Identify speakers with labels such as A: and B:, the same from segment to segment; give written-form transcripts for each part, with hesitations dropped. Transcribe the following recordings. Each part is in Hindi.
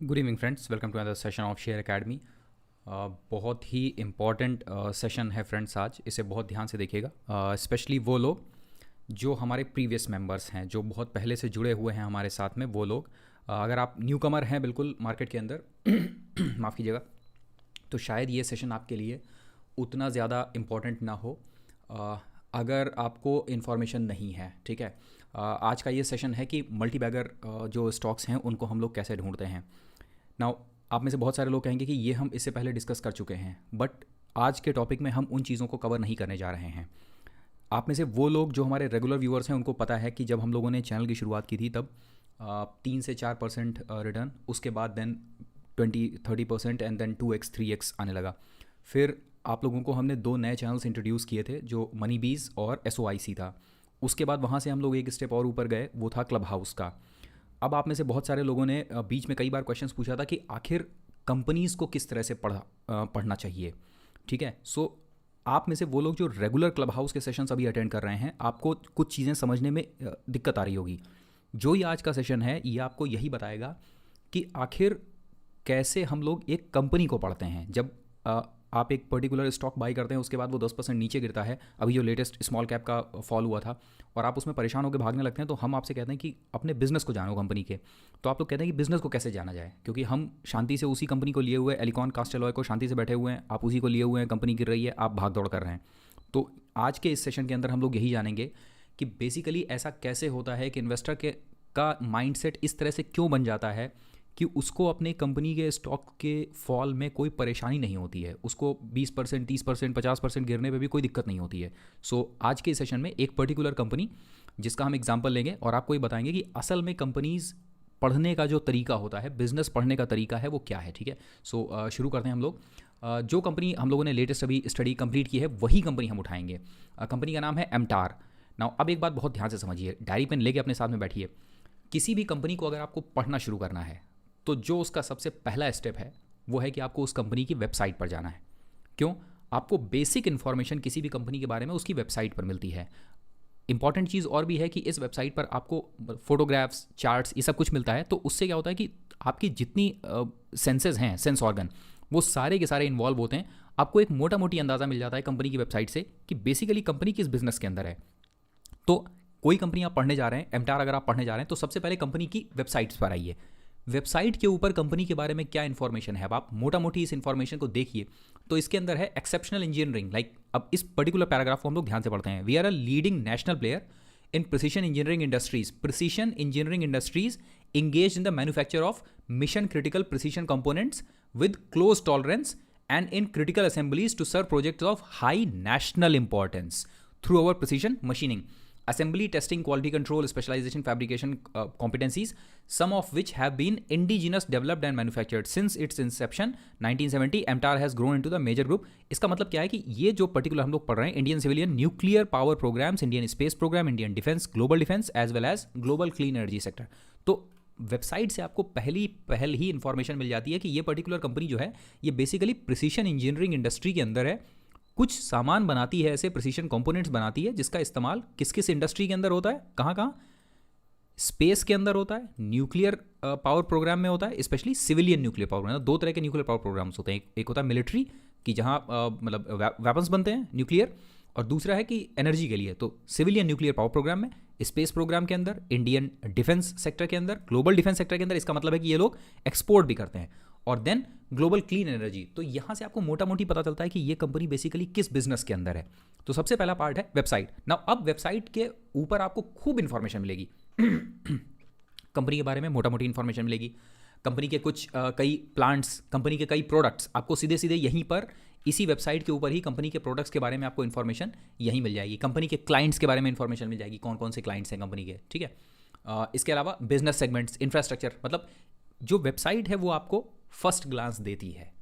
A: Good evening friends, welcome to another session of share academy. बहुत ही इम्पॉर्टेंट सेशन है फ्रेंड्स आज, इसे बहुत ध्यान से देखिएगा। स्पेशली वो लोग जो हमारे प्रीवियस मेंबर्स हैं, जो बहुत पहले से जुड़े हुए हैं हमारे साथ में, वो लोग अगर आप न्यू कमर हैं बिल्कुल मार्केट के अंदर माफ़ कीजिएगा, तो शायद ये सेशन आपके लिए उतना ज़्यादा इम्पॉर्टेंट ना हो अगर आपको इन्फॉर्मेशन नहीं है। ठीक है, आज का ये सेशन है कि मल्टी बैगर जो स्टॉक्स हैं उनको हम लोग कैसे ढूंढते हैं। नाउ आप में से बहुत सारे लोग कहेंगे कि ये हम इससे पहले डिस्कस कर चुके हैं, बट आज के टॉपिक में हम उन चीज़ों को कवर नहीं करने जा रहे हैं। आप में से वो लोग जो हमारे रेगुलर व्यूअर्स हैं उनको पता है कि जब हम लोगों ने चैनल की शुरुआत की थी तब 3 से 4% रिटर्न, उसके बाद then 20-30% and then 2x 3x आने लगा। फिर आप लोगों को हमने 2 नए चैनल्स इंट्रोड्यूस किए थे जो मनी बीज और SOIC था। उसके बाद वहाँ से हम लोग एक स्टेप और ऊपर गए, वो था क्लब हाउस का। अब आप में से बहुत सारे लोगों ने बीच में कई बार क्वेश्चंस पूछा था कि आखिर कंपनीज़ को किस तरह से पढ़ना चाहिए। ठीक है, सो आप में से वो लोग जो रेगुलर क्लब हाउस के सेशंस अभी अटेंड कर रहे हैं, आपको कुछ चीज़ें समझने में दिक्कत आ रही होगी। जो ये आज का सेशन है ये आपको यही बताएगा कि आखिर कैसे हम लोग एक कंपनी को पढ़ते हैं। जब आप एक पर्टिकुलर स्टॉक बाई करते हैं, उसके बाद वो 10% नीचे गिरता है, अभी जो लेटेस्ट स्मॉल कैप का फॉल हुआ था, और आप उसमें परेशान होकर भागने लगते हैं, तो हम आपसे कहते हैं कि अपने बिजनेस को जानो कंपनी के। तो आप लोग कहते हैं कि बिजनेस को कैसे जाना जाए, क्योंकि हम शांति से उसी कंपनी को लिए हुए, एलिकॉन कास्टेलॉय को शांति से बैठे हुए हैं, आप उसी को लिए हुए हैं, कंपनी गिर रही है, आप भाग दौड़ कर रहे हैं। तो आज के इस सेशन के अंदर हम लोग यही जानेंगे कि बेसिकली ऐसा कैसे होता है कि इन्वेस्टर के का माइंडसेट इस तरह से क्यों बन जाता है कि उसको अपने कंपनी के स्टॉक के फॉल में कोई परेशानी नहीं होती है, उसको 20%, 30%, 50% गिरने पे भी कोई दिक्कत नहीं होती है। सो आज के सेशन में एक पर्टिकुलर कंपनी जिसका हम एग्जांपल लेंगे और आपको ये बताएंगे कि असल में कंपनीज पढ़ने का जो तरीका होता है, बिजनेस पढ़ने का तरीका है, वो क्या है। ठीक है, सो शुरू करते हैं हम लोग। जो कंपनी हम लोगों ने लेटेस्ट अभी स्टडी कंप्लीट की है वही कंपनी हम उठाएंगे। कंपनी का नाम है एमटार। नाउ अब एक बात बहुत ध्यान से समझिए, डायरी पेन लेके अपने साथ में बैठिए। किसी भी कंपनी को अगर आपको पढ़ना शुरू करना है तो जो उसका सबसे पहला स्टेप है वो है कि आपको उस कंपनी की वेबसाइट पर जाना है। क्यों? आपको बेसिक इन्फॉर्मेशन किसी भी कंपनी के बारे में उसकी वेबसाइट पर मिलती है। इंपॉर्टेंट चीज़ और भी है कि इस वेबसाइट पर आपको फोटोग्राफ्स, चार्ट्स, ये सब कुछ मिलता है। तो उससे क्या होता है कि आपकी जितनी सेंसेस हैं, सेंस ऑर्गन, वो सारे के सारे इन्वॉल्व होते हैं। आपको एक मोटा मोटी अंदाज़ा मिल जाता है कंपनी की वेबसाइट से कि बेसिकली कंपनी किस बिजनेस के अंदर है। तो कोई कंपनी आप पढ़ने जा रहे हैं, एमटार अगर आप पढ़ने जा रहे हैं, तो सबसे पहले कंपनी की वेबसाइट्स पर आइए। वेबसाइट के ऊपर कंपनी के बारे में क्या इन्फॉर्मेशन है, अब आप मोटा मोटी इस इन्फॉर्मेशन को देखिए। तो इसके अंदर है एक्सेप्शनल इंजीनियरिंग, लाइक अब इस पर्टिकुलर पैराग्राफ को हम लोग ध्यान से पढ़ते हैं। We are a leading national player in precision engineering industries. Precision engineering industries engaged in the manufacture of mission critical precision components with close tolerance and in critical assemblies to serve projects of high national importance through our precision machining, assembly, testing, quality control, specialization, fabrication competencies, some of which have been indigenous developed and manufactured since its inception 1970. MTAR has grown into the major group. इसका मतलब क्या है कि ये जो पर्टिकुलर हम लोग पढ़ रहे हैं, Indian civilian nuclear power programmes, Indian space programme, Indian defence, global defence as well as global clean energy sector. तो वेबसाइट से आपको पहल ही इंफॉर्मेशन मिल जाती है कि ये पर्टिकुलर कंपनी जो है ये बेसिकली प्रिसीशन इंजीनियरिंग इंडस्ट्री के अंदर है, कुछ सामान बनाती है, ऐसे प्रिसीशन कंपोनेंट्स बनाती है जिसका इस्तेमाल किस किस इंडस्ट्री के अंदर होता है, कहाँ कहाँ, स्पेस के अंदर होता है, न्यूक्लियर पावर प्रोग्राम में होता है, specially civilian nuclear power programme. 2 तरह के न्यूक्लियर पावर प्रोग्राम्स होते हैं, एक होता है मिलिट्री की जहाँ मतलब वेपन्स बनते हैं न्यूक्लियर, और दूसरा है कि एनर्जी के लिए। तो सिविलियन न्यूक्लियर पावर प्रोग्राम में, स्पेस प्रोग्राम के अंदर, इंडियन डिफेंस सेक्टर के अंदर, ग्लोबल डिफेंस सेक्टर के अंदर, इसका मतलब है कि ये लोग एक्सपोर्ट भी करते हैं, और देन ग्लोबल क्लीन एनर्जी। तो यहाँ से आपको मोटा मोटी पता चलता है कि ये कंपनी बेसिकली किस बिजनेस के अंदर है। तो सबसे पहला पार्ट है वेबसाइट। नाउ अब वेबसाइट के ऊपर आपको खूब इंफॉर्मेशन मिलेगी कंपनी के बारे में मोटा मोटी इंफॉर्मेशन मिलेगी, कंपनी के कुछ कई प्लांट्स, कंपनी के कई प्रोडक्ट्स, आपको सीधे सीधे यहीं पर इसी वेबसाइट के ऊपर ही कंपनी के प्रोडक्ट्स के बारे में आपको इन्फॉर्मेशन यहीं मिल जाएगी। कंपनी के क्लाइंट्स के बारे में इन्फॉर्मेशन मिल जाएगी, कौन कौन से क्लाइंट्स हैं कंपनी के। ठीक है, इसके अलावा बिजनेस सेगमेंट्स, इंफ्रास्ट्रक्चर, मतलब जो वेबसाइट है वो आपको फर्स्ट ग्लांस देती है।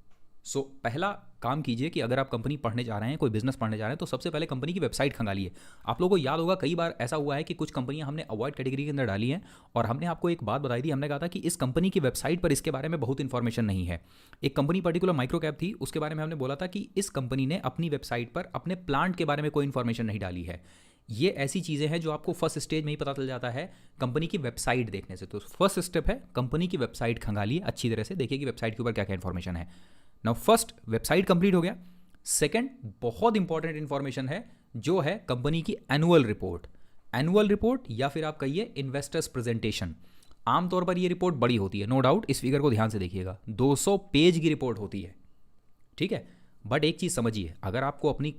A: सो पहला काम कीजिए कि अगर आप कंपनी पढ़ने जा रहे हैं, कोई बिजनेस पढ़ने जा रहे हैं, तो सबसे पहले कंपनी की वेबसाइट खंगालिए। आप लोगों को याद होगा कई बार ऐसा हुआ है कि कुछ कंपनियां हमने अवॉइड कैटेगरी के अंदर डाली हैं, और हमने आपको एक बात बताई थी, हमने कहा था कि इस कंपनी की वेबसाइट पर इसके बारे में बहुत इन्फॉर्मेशन नहीं है। एक कंपनी पर्टिकुलर माइक्रो कैप थी, उसके बारे में हमने बोला था कि इस कंपनी ने अपनी वेबसाइट पर अपने प्लांट के बारे में कोई इन्फॉर्मेशन नहीं डाली है। ये ऐसी चीज़ें हैं जो आपको फर्स्ट स्टेज में ही पता चल जाता है कंपनी की वेबसाइट देखने से। तो फर्स्ट स्टेप है कंपनी की वेबसाइट खंगालिए, अच्छी तरह से देखिए कि वेबसाइट के ऊपर क्या क्या इन्फॉर्मेशन है। नाउ फर्स्ट वेबसाइट कंप्लीट हो गया। सेकंड बहुत इंपॉर्टेंट इन्फॉर्मेशन है जो है कंपनी की एनुअल रिपोर्ट। एनुअल रिपोर्ट या फिर आप कहिए इन्वेस्टर्स प्रेजेंटेशन। आमतौर पर ये रिपोर्ट बड़ी होती है, नो डाउट, इस फिगर को ध्यान से देखिएगा, 200 पेज की रिपोर्ट होती है, ठीक है। बट एक चीज़ समझिए, अगर आपको अपनी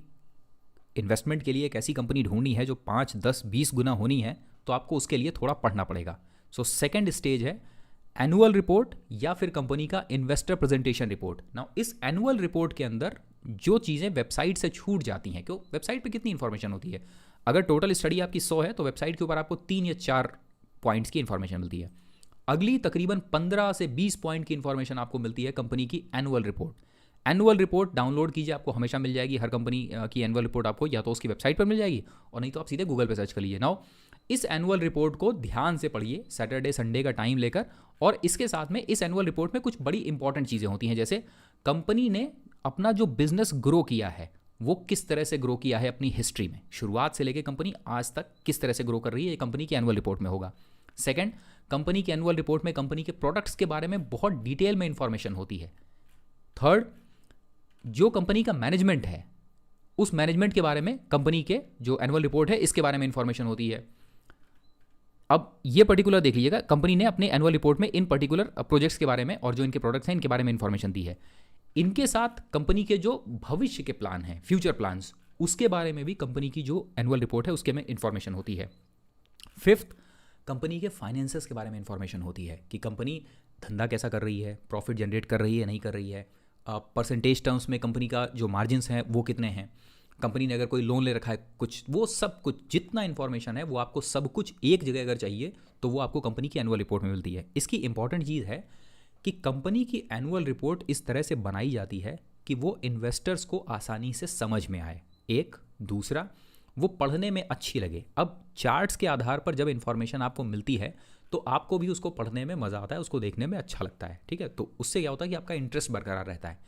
A: इन्वेस्टमेंट के लिए एक ऐसी कंपनी ढूंढनी है जो 5, 10, 20 गुना होनी है, तो आपको उसके लिए थोड़ा पढ़ना पड़ेगा। सो सेकेंड स्टेज है एनुअल रिपोर्ट या फिर कंपनी का इन्वेस्टर प्रेजेंटेशन रिपोर्ट। नाउ इस एनुअल रिपोर्ट के अंदर जो चीज़ें वेबसाइट से छूट जाती हैं, क्यों, वेबसाइट पे कितनी इन्फॉर्मेशन होती है, अगर टोटल स्टडी आपकी 100 है तो वेबसाइट के ऊपर आपको 3 या 4 पॉइंट्स की इन्फॉर्मेशन मिलती है। अगली तकरीबन 15 से 20 पॉइंट की इन्फॉर्मेशन आपको मिलती है कंपनी की annual report. Annual report download कीजिए, आपको हमेशा मिल जाएगी। हर कंपनी की एनुअल रिपोर्ट आपको या तो उसकी वेबसाइट पर मिल जाएगी और नहीं तो आप सीधे गूगल पे सर्च कर लीजिए। नाउ इस एनुअल रिपोर्ट को ध्यान से पढ़िए सैटरडे संडे का टाइम लेकर, और इसके साथ में इस एनुअल रिपोर्ट में कुछ बड़ी इंपॉर्टेंट चीज़ें होती हैं, जैसे कंपनी ने अपना जो बिजनेस ग्रो किया है वो किस तरह से ग्रो किया है अपनी हिस्ट्री में, शुरुआत से लेकर कंपनी आज तक किस तरह से ग्रो कर रही है, ये कंपनी की एनुअल रिपोर्ट में होगा। सेकंड, कंपनी की एनुअल रिपोर्ट में कंपनी के प्रोडक्ट्स के बारे में बहुत डिटेल में इंफॉर्मेशन होती है। थर्ड, जो कंपनी का मैनेजमेंट है उस मैनेजमेंट के बारे में कंपनी के जो एनुअल रिपोर्ट है इसके बारे में इंफॉर्मेशन होती है। अब ये पर्टिकुलर देख लीजिएगा, कंपनी ने अपने एनुअल रिपोर्ट में इन पर्टिकुलर प्रोजेक्ट्स के बारे में और जो इनके प्रोडक्ट्स हैं इनके बारे में इंफॉर्मेशन दी है। इनके साथ कंपनी के जो भविष्य के प्लान हैं, फ्यूचर प्लान्स, उसके बारे में भी कंपनी की जो एनुअल रिपोर्ट है उसके में इंफॉर्मेशन होती है। फिफ्थ, कंपनी के फाइनेंसेस के बारे में इंफॉर्मेशन होती है कि कंपनी धंधा कैसा कर रही है, प्रॉफिट जनरेट कर रही है नहीं कर रही है, परसेंटेज टर्म्स में कंपनी का जो मार्जिन्स हैं वो कितने हैं, कंपनी ने अगर कोई लोन ले रखा है कुछ, वो सब कुछ जितना इन्फॉर्मेशन है वो आपको सब कुछ एक जगह अगर चाहिए तो वो आपको कंपनी की एनुअल रिपोर्ट में मिलती है। इसकी इंपॉर्टेंट चीज़ है कि कंपनी की एनुअल रिपोर्ट इस तरह से बनाई जाती है कि वो इन्वेस्टर्स को आसानी से समझ में आए, एक, दूसरा वो पढ़ने में अच्छी लगे। अब चार्ट्स के आधार पर जब इन्फॉर्मेशन आपको मिलती है तो आपको भी उसको पढ़ने में मज़ा आता है, उसको देखने में अच्छा लगता है, ठीक है। तो उससे क्या होता है कि आपका इंटरेस्ट बरकरार रहता है।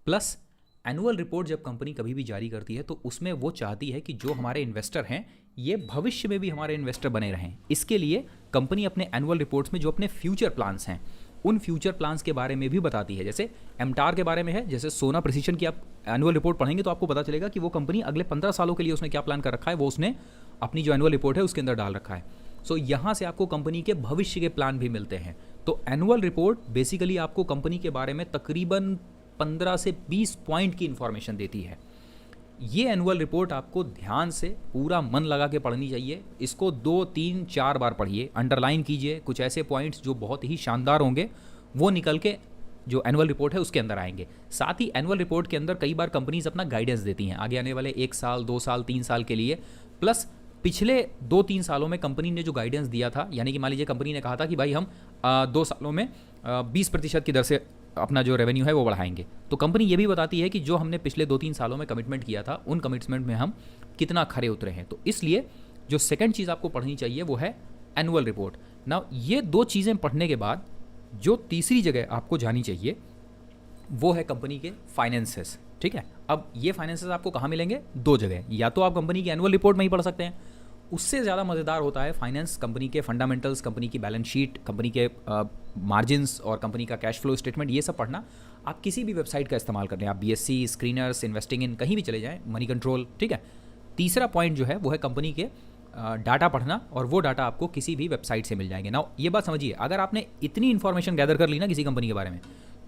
A: प्लस एनुअल रिपोर्ट जब कंपनी कभी भी जारी करती है तो उसमें वो चाहती है कि जो हमारे इन्वेस्टर हैं ये भविष्य में भी हमारे इन्वेस्टर बने रहें। इसके लिए कंपनी अपने एनुअल रिपोर्ट्स में जो अपने फ्यूचर प्लान्स हैं उन फ्यूचर प्लान्स के बारे में भी बताती है। जैसे एमटार के बारे में है, जैसे सोना प्रिसीशन की आप एनुअल रिपोर्ट पढ़ेंगे तो आपको पता चलेगा कि वो कंपनी अगले 15 सालों के लिए उसने क्या प्लान कर रखा है, वो उसने अपनी जो एनुअल रिपोर्ट है उसके अंदर डाल रखा है। सो यहाँ से आपको कंपनी के भविष्य के प्लान भी मिलते हैं। तो एनुअल रिपोर्ट बेसिकली आपको कंपनी के बारे में तकरीबन 15 से 20 पॉइंट की इंफॉर्मेशन देती है। ये एनुअल रिपोर्ट आपको ध्यान से पूरा मन लगा के पढ़नी चाहिए। इसको 2, 3, 4 बार पढ़िए, अंडरलाइन कीजिए, कुछ ऐसे पॉइंट्स जो बहुत ही शानदार होंगे वो निकल के जो एनुअल रिपोर्ट है उसके अंदर आएंगे। साथ ही एनुअल रिपोर्ट के अंदर कई बार कंपनीज अपना गाइडेंस देती हैं आगे आने वाले 1 साल, 2 साल, 3 साल के लिए। प्लस पिछले 2-3 सालों में कंपनी ने जो गाइडेंस दिया था, यानी कि मान लीजिए कंपनी ने कहा था कि भाई हम 2 सालों में 20% की दर से अपना जो रेवेन्यू है वो बढ़ाएंगे, तो कंपनी ये भी बताती है कि जो हमने पिछले 2-3 सालों में कमिटमेंट किया था उन कमिटमेंट में हम कितना खरे उतरे हैं। तो इसलिए जो सेकंड चीज़ आपको पढ़नी चाहिए वो है एनुअल रिपोर्ट। नाउ ये 2 चीज़ें पढ़ने के बाद जो तीसरी जगह आपको जानी चाहिए वो है कंपनी के फाइनेंसेस, ठीक है। अब ये फाइनेंसेस आपको कहाँ मिलेंगे? 2 जगह, या तो आप कंपनी की एनुअल रिपोर्ट में ही पढ़ सकते हैं, उससे ज़्यादा मज़ेदार होता है फाइनेंस, कंपनी के फंडामेंटल्स, कंपनी की बैलेंस शीट, कंपनी के मार्जिन्स और कंपनी का कैश फ्लो स्टेटमेंट, ये सब पढ़ना आप किसी भी वेबसाइट का इस्तेमाल कर लें, आप बीएससी, स्क्रीनर्स, इन्वेस्टिंग इन कहीं भी चले जाएँ, मनी कंट्रोल, ठीक है। तीसरा पॉइंट जो है वो है कंपनी के डाटा पढ़ना, और वो डाटा आपको किसी भी वेबसाइट से मिल जाएंगे। नाउ ये बात समझिए, अगर आपने इतनी इन्फॉर्मेशन गैदर कर ली ना किसी कंपनी के बारे में,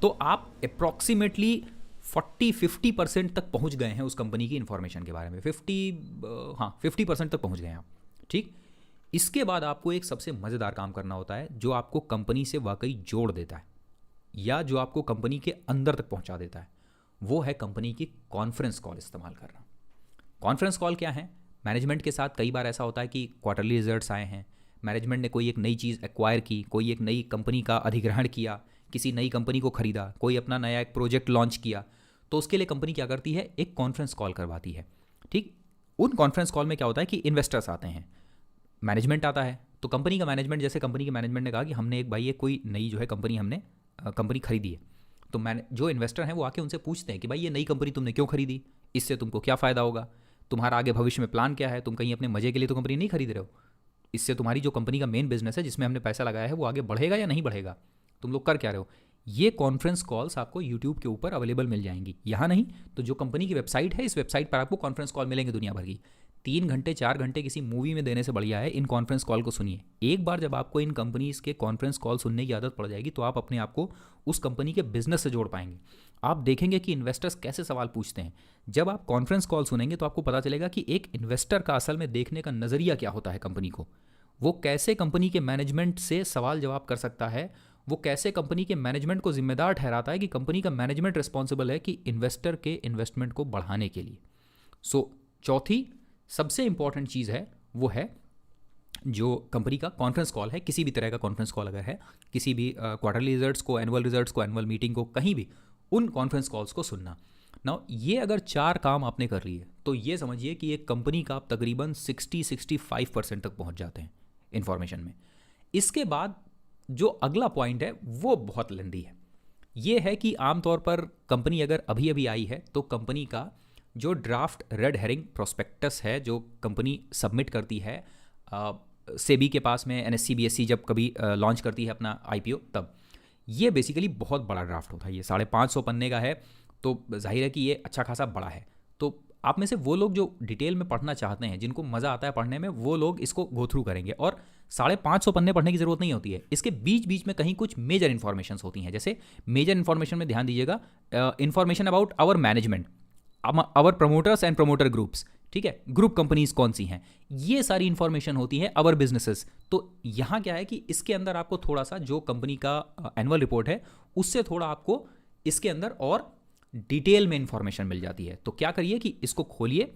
A: तो आप अप्रॉक्सीमेटली 40-50% तक पहुंच गए हैं उस कंपनी की इन्फॉर्मेशन के बारे में। 50% तक पहुंच गए हैं आप, ठीक। इसके बाद आपको एक सबसे मज़ेदार काम करना होता है जो आपको कंपनी से वाकई जोड़ देता है या जो आपको कंपनी के अंदर तक पहुंचा देता है, वो है कंपनी की कॉन्फ्रेंस कॉल इस्तेमाल करना। कॉन्फ्रेंस कॉल क्या है? मैनेजमेंट के साथ कई बार ऐसा होता है कि क्वार्टरली रिजल्ट्स आए हैं, मैनेजमेंट ने कोई एक नई चीज़ एक्वायर की, कोई एक नई कंपनी का अधिग्रहण किया, किसी नई कंपनी को खरीदा, कोई अपना नया एक प्रोजेक्ट लॉन्च किया, तो उसके लिए कंपनी क्या करती है? एक कॉन्फ्रेंस कॉल करवाती है, ठीक। उन कॉन्फ्रेंस कॉल में क्या होता है कि इन्वेस्टर्स आते हैं, मैनेजमेंट आता है, तो कंपनी का मैनेजमेंट, जैसे कंपनी के मैनेजमेंट ने कहा कि हमने एक भाई एक कोई नई जो है कंपनी हमने कंपनी खरीदी है, तो जो इन्वेस्टर हैं वो आके उनसे पूछते हैं कि भाई ये नई कंपनी तुमने क्यों खरीदी, इससे तुमको क्या फ़ायदा होगा। तुम्हारा आगे भविष्य में प्लान क्या है, तुम कहीं अपने मजे के लिए तो कंपनी नहीं खरीद रहे हो, इससे तुम्हारी जो कंपनी का मेन बिजनेस है जिसमें हमने पैसा लगाया है वो आगे बढ़ेगा या नहीं बढ़ेगा, तुम लोग कर क्या रहे हो। ये कॉन्फ्रेंस कॉल्स आपको यूट्यूब के ऊपर अवेलेबल मिल जाएंगी, यहाँ नहीं तो जो कंपनी की वेबसाइट है, इस वेबसाइट पर आपको कॉन्फ्रेंस कॉल मिलेंगे दुनिया भर की। 3 घंटे 4 घंटे किसी मूवी में देने से बढ़िया है इन कॉन्फ्रेंस कॉल को सुनिए। एक बार जब आपको इन कंपनीज के कॉन्फ्रेंस कॉल सुनने की आदत पड़ जाएगी तो आप अपने आप को उस कंपनी के बिजनेस से जोड़ पाएंगे। आप देखेंगे कि इन्वेस्टर्स कैसे सवाल पूछते हैं। जब आप कॉन्फ्रेंस कॉल सुनेंगे तो आपको पता चलेगा कि एक इन्वेस्टर का असल में देखने का नज़रिया क्या होता है कंपनी को, वो कैसे कंपनी के मैनेजमेंट से सवाल जवाब कर सकता है, वो कैसे कंपनी के मैनेजमेंट को जिम्मेदार ठहराता है कि कंपनी का मैनेजमेंट रिस्पॉन्सिबल है कि इन्वेस्टर के इन्वेस्टमेंट को बढ़ाने के लिए। चौथी सबसे इंपॉर्टेंट चीज़ है वो है जो कंपनी का कॉन्फ्रेंस कॉल है। किसी भी तरह का कॉन्फ्रेंस कॉल अगर है, किसी भी क्वार्टरली रिजल्ट्स को, एनुअल मीटिंग को, कहीं भी उन कॉन्फ्रेंस कॉल्स को सुनना। नाउ ये अगर 4 काम आपने कर लिए तो ये समझिए कि एक कंपनी का आप तकरीबन 60-65% तक पहुंच जाते हैं इंफॉर्मेशन में। इसके बाद जो अगला पॉइंट है वो बहुत लेंदी है। ये है कि आमतौर पर कंपनी अगर अभी अभी आई है तो कंपनी का जो ड्राफ्ट रेड हेरिंग प्रोस्पेक्टस है जो कंपनी सबमिट करती है सेबी के पास में, एनएससी बीएससी जब कभी लॉन्च करती है अपना आईपीओ, तब ये बेसिकली बहुत बड़ा ड्राफ्ट होता है। ये 550 पन्ने का है तो जाहिर है कि ये अच्छा खासा बड़ा है। तो आप में से वो लोग जो डिटेल में पढ़ना चाहते हैं, जिनको मज़ा आता है पढ़ने में, वो लोग इसको गो थ्रू करेंगे। और 550 पन्ने पढ़ने की ज़रूरत नहीं होती है, इसके बीच बीच में कहीं कुछ मेजर इन्फॉर्मेशन होती हैं। जैसे मेजर इन्फॉर्मेशन में ध्यान दीजिएगा, information about our management, our promoters and promoter groups, ठीक है, ग्रुप कंपनीज कौन सी हैं, ये सारी इंफॉर्मेशन होती है, अवर बिजनेसेस। तो यहाँ क्या है कि इसके अंदर आपको थोड़ा सा जो कंपनी का एनुअल रिपोर्ट है उससे थोड़ा आपको इसके अंदर और डिटेल में इंफॉर्मेशन मिल जाती है। तो क्या करिए कि इसको खोलिए,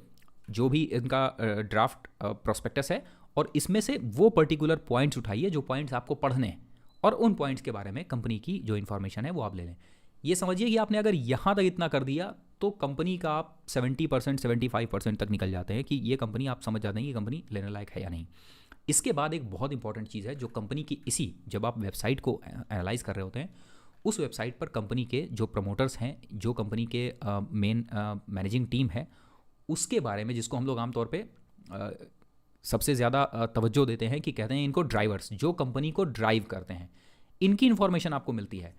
A: जो भी इनका ड्राफ्ट प्रोस्पेक्टस है, और इसमें से वो पर्टिकुलर पॉइंट्स उठाइए जो पॉइंट्स आपको पढ़ने हैं, और उन पॉइंट्स के बारे में कंपनी की जो इन्फॉर्मेशन है वो आप ले लें। ये समझिए कि आपने अगर यहाँ तक इतना कर दिया तो कंपनी का आप 70% 75% तक निकल जाते हैं कि ये कंपनी, आप समझ जाते हैं कि कंपनी लेने लायक है या नहीं। इसके बाद एक बहुत इंपॉर्टेंट चीज़ है जो कंपनी की, इसी जब आप वेबसाइट को एनालाइज कर रहे होते हैं, उस वेबसाइट पर कंपनी के जो प्रमोटर्स हैं, जो कंपनी के मेन मैनेजिंग टीम है, उसके बारे में, जिसको हम लोग आमतौर पे सबसे ज़्यादा तवज्जो देते हैं कि कहते हैं इनको ड्राइवर्स, जो कंपनी को ड्राइव करते हैं, इनकी इन्फॉर्मेशन आपको मिलती है।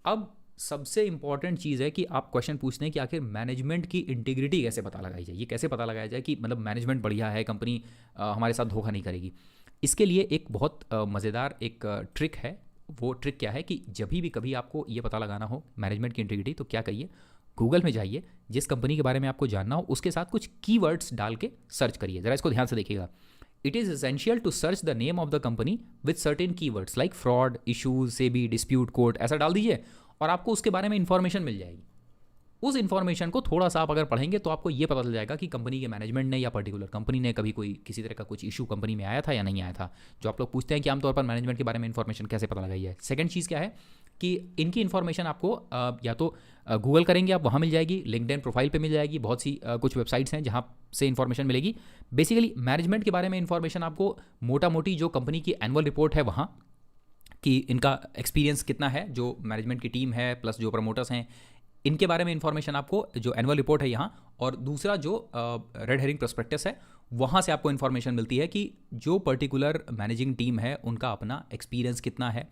A: अब सबसे इंपॉर्टेंट चीज़ है कि आप क्वेश्चन पूछते हैं कि आखिर मैनेजमेंट की इंटीग्रिटी कैसे पता लगाई जाए, ये कैसे पता लगाया जाए कि मतलब मैनेजमेंट बढ़िया है, कंपनी हमारे साथ धोखा नहीं करेगी। इसके लिए एक बहुत मज़ेदार एक ट्रिक है। वो ट्रिक क्या है कि जब भी कभी आपको ये पता लगाना हो मैनेजमेंट की इंटीग्रिटी, तो क्या करिए, गूगल में जाइए, जिस कंपनी के बारे में आपको जानना हो उसके साथ कुछ कीवर्ड्स डाल के सर्च करिए। ज़रा इसको ध्यान से देखिएगा। It is essential to search the name of the company with certain keywords like fraud, issues, SEBI, dispute, court, ऐसा डाल दीजिए और आपको उसके बारे में इंफॉर्मेशन मिल जाएगी। उस इन्फॉर्मेशन को थोड़ा सा आप अगर पढ़ेंगे तो आपको ये पता चल जाएगा कि कंपनी के मैनेजमेंट ने या पर्टिकुलर कंपनी ने कभी कोई किसी तरह का कुछ इशू कंपनी में आया था या नहीं आया था। जो आप लोग पूछते हैं कि आमतौर पर मैनेजमेंट के बारे में इंफॉर्मेशन कैसे पता लगाई है। सेकंड चीज़ क्या है कि इनकी इन्फॉर्मेशन आपको या तो गूगल करेंगे आप, वहाँ मिल जाएगी, लिंक्डइन प्रोफाइल पे मिल जाएगी, बहुत सी कुछ वेबसाइट्स हैं जहाँ से इन्फॉर्मेशन मिलेगी। बेसिकली मैनेजमेंट के बारे में इन्फॉर्मेशन आपको मोटा मोटी जो कंपनी की एनुअल रिपोर्ट है वहाँ कि इनका एक्सपीरियंस कितना है, जो मैनेजमेंट की टीम है प्लस जो प्रमोटर्स हैं, इनके बारे में इंफॉर्मेशन आपको जो एनुअल रिपोर्ट है यहाँ, और दूसरा जो रेड हेरिंग प्रोस्पेक्टस है वहाँ से आपको इन्फॉर्मेशन मिलती है कि जो पर्टिकुलर मैनेजिंग टीम है उनका अपना एक्सपीरियंस कितना है,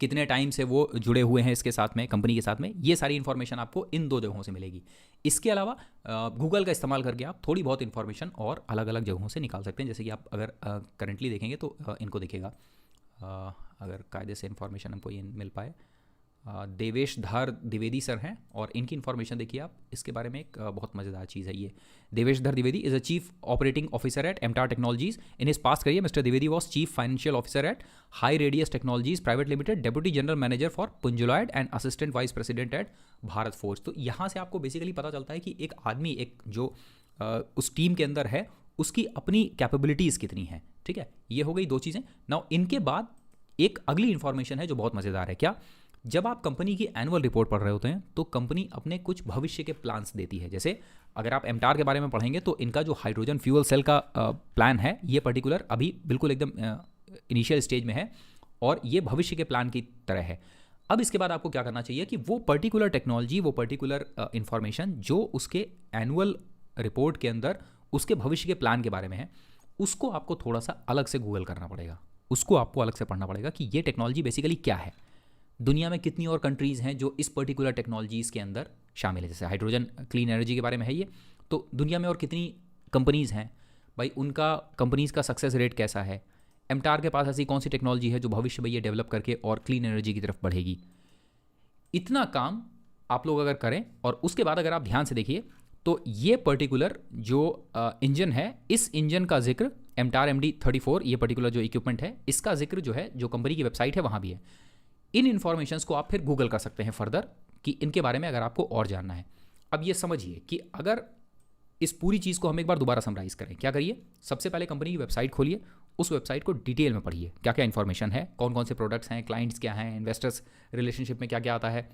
A: कितने टाइम से वो जुड़े हुए हैं इसके साथ में, कंपनी के साथ में। ये सारी इन्फॉर्मेशन आपको इन 2 जगहों से मिलेगी। इसके अलावा गूगल का इस्तेमाल करके आप थोड़ी बहुत इन्फॉर्मेशन और अलग अलग जगहों से निकाल सकते हैं। जैसे कि आप अगर करेंटली देखेंगे तो इनको देखिएगा, अगर कायदे से इन्फॉर्मेशन हमको ये मिल पाए, देवेश धर द्विवेदी सर हैं और इनकी इन्फॉर्मेशन देखिए आप। इसके बारे में एक बहुत मज़ेदार चीज़ है ये। Devesh Dhar Dwivedi is a chief operating officer at MTAR Technologies. In his past career mister Dwivedi was chief financial officer at High Radius Technologies Private Limited, deputy general manager for Punj Lloyd and assistant vice president at Bharat Forge. तो यहाँ से आपको बेसिकली पता चलता है कि एक आदमी, एक जो उस टीम के अंदर है, उसकी अपनी कैपेबिलिटीज़ कितनी है। ठीक है, ये हो गई 2 चीज़ें। नाउ इनके बाद एक अगली इन्फॉर्मेशन है जो बहुत मज़ेदार है। क्या, जब आप कंपनी की एनुअल रिपोर्ट पढ़ रहे होते हैं तो कंपनी अपने कुछ भविष्य के प्लान्स देती है। जैसे अगर आप एमटार के बारे में पढ़ेंगे तो इनका जो हाइड्रोजन फ्यूल सेल का प्लान है, ये पर्टिकुलर अभी बिल्कुल एकदम इनिशियल स्टेज में है और ये भविष्य के प्लान की तरह है। अब इसके बाद आपको क्या करना चाहिए कि वो पर्टिकुलर टेक्नोलॉजी, वो पर्टिकुलर इन्फॉर्मेशन जो उसके एनुअल रिपोर्ट के अंदर उसके भविष्य के प्लान के बारे में है, उसको आपको थोड़ा सा अलग से गूगल करना पड़ेगा, उसको आपको अलग से पढ़ना पड़ेगा कि ये टेक्नोलॉजी बेसिकली क्या है, दुनिया में कितनी और कंट्रीज़ हैं जो इस पर्टिकुलर टेक्नोलॉजीज़ के अंदर शामिल है। जैसे हाइड्रोजन क्लीन एनर्जी के बारे में है ये, तो दुनिया में और कितनी कंपनीज़ हैं भाई, उनका कंपनीज़ का सक्सेस रेट कैसा है, एमटार के पास ऐसी कौन सी टेक्नोलॉजी है जो भविष्य में ये डेवलप करके और क्लीन एनर्जी की तरफ बढ़ेगी। इतना काम आप लोग अगर करें और उसके बाद अगर आप ध्यान से देखिए तो ये पर्टिकुलर जो इंजन है, इस इंजन का जिक्र एमटार MD34, ये पर्टिकुलर जो इक्विपमेंट है, इसका जिक्र जो है जो कंपनी की वेबसाइट है वहाँ भी है। इन इन्फॉर्मेशंस को आप फिर गूगल कर सकते हैं फर्दर कि इनके बारे में अगर आपको और जानना है। अब ये समझिए कि अगर इस पूरी चीज़ को हम एक बार दोबारा समराइज़ करें, क्या करिए, सबसे पहले कंपनी की वेबसाइट खोलिए, उस वेबसाइट को डिटेल में पढ़िए, क्या क्या इन्फॉर्मेशन है, कौन कौन से प्रोडक्ट्स हैं, क्लाइंट्स क्या हैं, इन्वेस्टर्स रिलेशनशिप में क्या क्या आता है,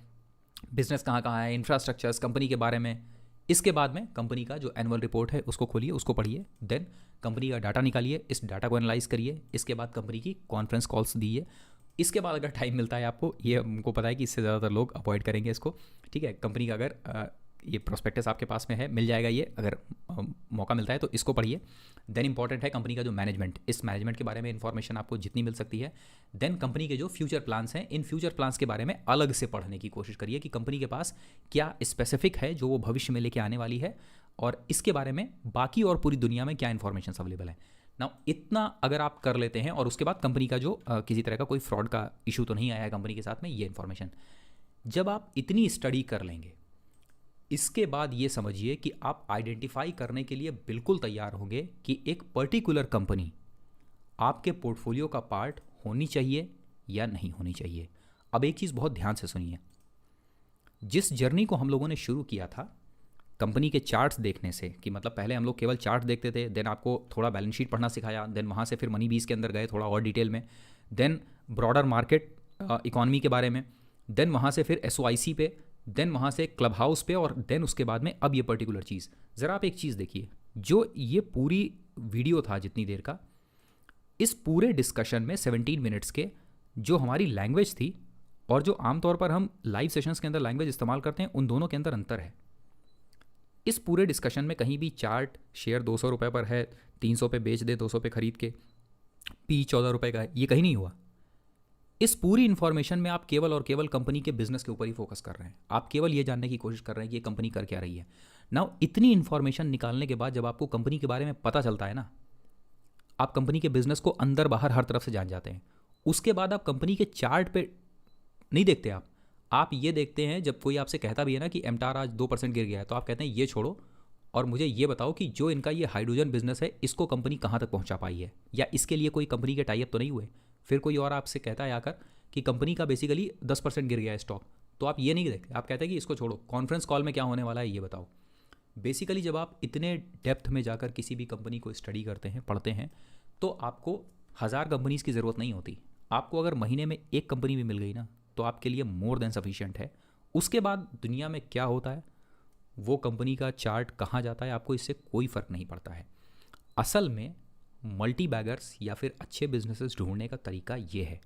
A: बिजनेस कहाँ कहाँ है, इंफ्रास्ट्रक्चर्स कंपनी के बारे में। इसके बाद में कंपनी का जो एनुअल रिपोर्ट है उसको खोलिए, उसको पढ़िए, देन कंपनी का डाटा निकालिए, इस डाटा को एनालाइज करिए, इसके बाद कंपनी की कॉन्फ्रेंस कॉल्स दीजिए। इसके बाद अगर टाइम मिलता है आपको, ये हमको पता है कि इससे ज़्यादातर लोग अवॉइड करेंगे इसको, ठीक है, कंपनी का अगर ये प्रोस्पेक्टस आपके पास में है, मिल जाएगा ये, अगर मौका मिलता है तो इसको पढ़िए। देन इंपॉर्टेंट है कंपनी का जो मैनेजमेंट, इस मैनेजमेंट के बारे में इंफॉर्मेशन आपको जितनी मिल सकती है। देन कंपनी के जो फ्यूचर प्लान्स हैं, इन फ्यूचर प्लान्स के बारे में अलग से पढ़ने की कोशिश करिए कि कंपनी के पास क्या स्पेसिफिक है जो वो भविष्य में लेके आने वाली है, और इसके बारे में बाकी और पूरी दुनिया में क्या इन्फॉर्मेशन अवेलेबल है ना। इतना अगर आप कर लेते हैं और उसके बाद कंपनी का जो किसी तरह का कोई फ्रॉड का इशू तो नहीं आया है कंपनी के साथ में, ये इन्फॉर्मेशन जब आप इतनी स्टडी कर लेंगे, इसके बाद ये समझिए कि आप आइडेंटिफाई करने के लिए बिल्कुल तैयार होंगे कि एक पर्टिकुलर कंपनी आपके पोर्टफोलियो का पार्ट होनी चाहिए या नहीं होनी चाहिए। अब एक चीज़ बहुत ध्यान से सुनिए, जिस जर्नी को हम लोगों ने शुरू किया था कंपनी के चार्ट्स देखने से, कि मतलब पहले हम लोग केवल चार्ट देखते थे, देन आपको थोड़ा बैलेंस शीट पढ़ना सिखाया, देन वहाँ से फिर मनी बीस के अंदर गए थोड़ा और डिटेल में, देन ब्रॉडर मार्केट इकॉनमी के बारे में, देन वहाँ से फिर SOIC पे, देन वहाँ से क्लब हाउस पे, और देन उसके बाद में अब ये पर्टिकुलर चीज़। ज़रा आप एक चीज़ देखिए, जो ये पूरी वीडियो था जितनी देर का, इस पूरे डिस्कशन में 17 मिनट्स के जो हमारी लैंग्वेज थी और जो आमतौर पर हम लाइव सेशंस के अंदर लैंग्वेज इस्तेमाल करते हैं, उन दोनों के अंदर अंतर है। इस पूरे डिस्कशन में कहीं भी चार्ट शेयर 200 रुपये पर है, 300 पे बेच दे, 200 पे खरीद के, P 14 रुपये का है, ये कहीं नहीं हुआ। इस पूरी इन्फॉर्मेशन में आप केवल और केवल कंपनी के बिजनेस के ऊपर ही फोकस कर रहे हैं, आप केवल ये जानने की कोशिश कर रहे हैं कि ये कंपनी कर क्या रही है। नाउ इतनी इन्फॉर्मेशन निकालने के बाद जब आपको कंपनी के बारे में पता चलता है ना, आप कंपनी के बिजनेस को अंदर बाहर हर तरफ से जान जाते हैं। उसके बाद आप कंपनी के चार्ट पे नहीं देखते, आप ये देखते हैं, जब कोई आपसे कहता भी है ना कि एमटार आज 2% गिर गया है, तो आप कहते हैं ये छोड़ो और मुझे ये बताओ कि जो इनका ये हाइड्रोजन बिजनेस है, इसको कंपनी कहाँ तक पहुँचा पाई है, या इसके लिए कोई कंपनी के टाइप तो नहीं हुए। फिर कोई और आपसे कहता है आकर कि कंपनी का बेसिकली 10% गिर गया है स्टॉक, तो आप ये नहीं देखते, आप कहते हैं कि इसको छोड़ो, कॉन्फ्रेंस कॉल में क्या होने वाला है ये बताओ। बेसिकली जब आप इतने डेप्थ में जाकर किसी भी कंपनी को स्टडी करते हैं, पढ़ते हैं, तो आपको 1000 कंपनीज़ की ज़रूरत नहीं होती। आपको अगर महीने में एक कंपनी भी मिल गई ना, तो आपके लिए मोर देन सफिशिएंट है। उसके बाद दुनिया में क्या होता है, वो कंपनी का चार्ट कहाँ जाता है, आपको इससे कोई फ़र्क नहीं पड़ता है। असल में मल्टी बैगर्स या फिर अच्छे बिजनेसेस ढूंढने का तरीका ये है,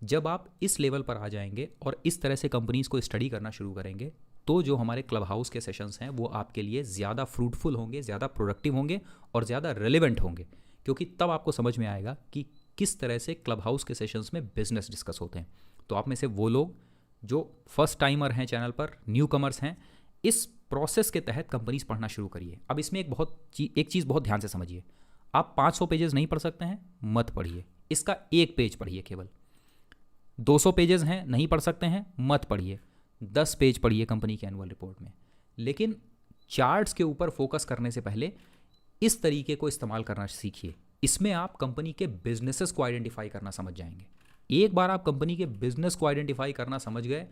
A: जब आप इस लेवल पर आ जाएंगे और इस तरह से कंपनीज़ को स्टडी करना शुरू करेंगे, तो जो हमारे क्लब हाउस के सेशंस हैं वो आपके लिए ज़्यादा फ्रूटफुल होंगे, ज़्यादा प्रोडक्टिव होंगे और ज़्यादा रेलेवेंट होंगे, क्योंकि तब आपको समझ में आएगा कि किस तरह से क्लब हाउस के सेशंस में बिजनेस डिस्कस होते हैं। तो आप में से वो लोग जो फर्स्ट टाइमर हैं चैनल पर, न्यू कमर्स हैं, इस प्रोसेस के तहत कंपनीज पढ़ना शुरू करिए। अब इसमें एक चीज़ बहुत ध्यान से समझिए, आप 500 पेजेस नहीं पढ़ सकते हैं, मत पढ़िए, इसका एक पेज पढ़िए केवल। 200 पेजेस हैं, नहीं पढ़ सकते हैं, मत पढ़िए, 10 पेज पढ़िए कंपनी के एनुअल रिपोर्ट में। लेकिन चार्ट्स के ऊपर फोकस करने से पहले इस तरीके को इस्तेमाल करना सीखिए। इसमें आप कंपनी के बिजनेसेस को आइडेंटिफाई करना समझ जाएंगे। एक बार आप कंपनी के बिजनेस को आइडेंटिफाई करना समझ गए,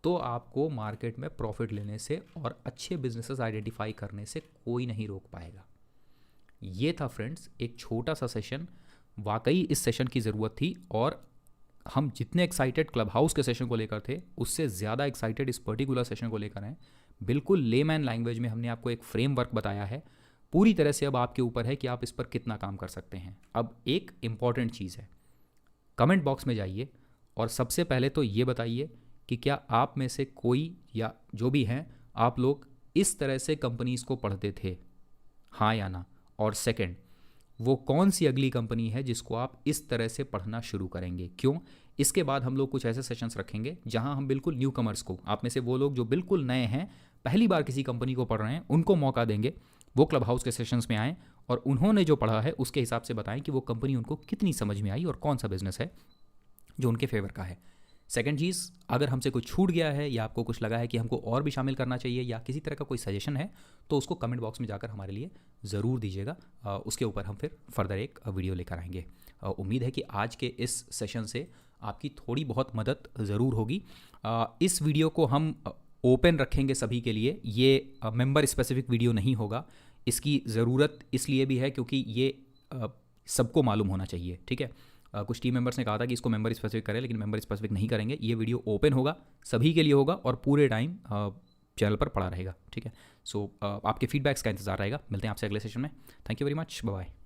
A: तो आपको मार्केट में प्रॉफिट लेने से और अच्छे बिजनेसेस आइडेंटिफाई करने से कोई नहीं रोक पाएगा। ये था फ्रेंड्स एक छोटा सा सेशन, वाकई इस सेशन की ज़रूरत थी, और हम जितने एक्साइटेड क्लब हाउस के सेशन को लेकर थे, उससे ज़्यादा एक्साइटेड इस पर्टिकुलर सेशन को लेकर हैं। बिल्कुल लेमैन लैंग्वेज में हमने आपको एक फ्रेमवर्क बताया है, पूरी तरह से अब आपके ऊपर है कि आप इस पर कितना काम कर सकते हैं। अब एक इम्पॉर्टेंट चीज़ है, कमेंट बॉक्स में जाइए और सबसे पहले तो ये बताइए कि क्या आप में से कोई या जो भी हैं आप लोग इस तरह से कंपनीज़ को पढ़ते थे, हाँ या ना। और सेकंड, वो कौन सी अगली कंपनी है जिसको आप इस तरह से पढ़ना शुरू करेंगे, क्यों। इसके बाद हम लोग कुछ ऐसे सेशंस रखेंगे जहां हम बिल्कुल न्यू कमर्स को, आप में से वो लोग जो बिल्कुल नए हैं, पहली बार किसी कंपनी को पढ़ रहे हैं, उनको मौका देंगे वो क्लब हाउस के सेशंस में आएँ और उन्होंने जो पढ़ा है उसके हिसाब से बताएं कि वो कंपनी उनको कितनी समझ में आई और कौन सा बिजनेस है जो उनके फेवर का है। सेकंड चीज़, अगर हमसे कुछ छूट गया है या आपको कुछ लगा है कि हमको और भी शामिल करना चाहिए या किसी तरह का कोई सजेशन है, तो उसको कमेंट बॉक्स में जाकर हमारे लिए ज़रूर दीजिएगा। उसके ऊपर हम फिर फर्दर एक वीडियो लेकर आएंगे। उम्मीद है कि आज के इस सेशन से आपकी थोड़ी बहुत मदद ज़रूर होगी। इस वीडियो को हम ओपन रखेंगे सभी के लिए, ये मेंबर स्पेसिफिक वीडियो नहीं होगा। इसकी ज़रूरत इसलिए भी है क्योंकि ये सबको मालूम होना चाहिए, ठीक है। कुछ टीम मेंबर्स ने कहा था कि इसको मेंबर स्पेसिफिक करें, लेकिन मेंबर स्पेसिफिक नहीं करेंगे। ये वीडियो ओपन होगा, सभी के लिए होगा और पूरे टाइम चैनल पर पड़ा रहेगा, ठीक है। सो आपके फीडबैक्स का इंतजार रहेगा। मिलते हैं आपसे अगले सेशन में। Thank you very much, bye bye.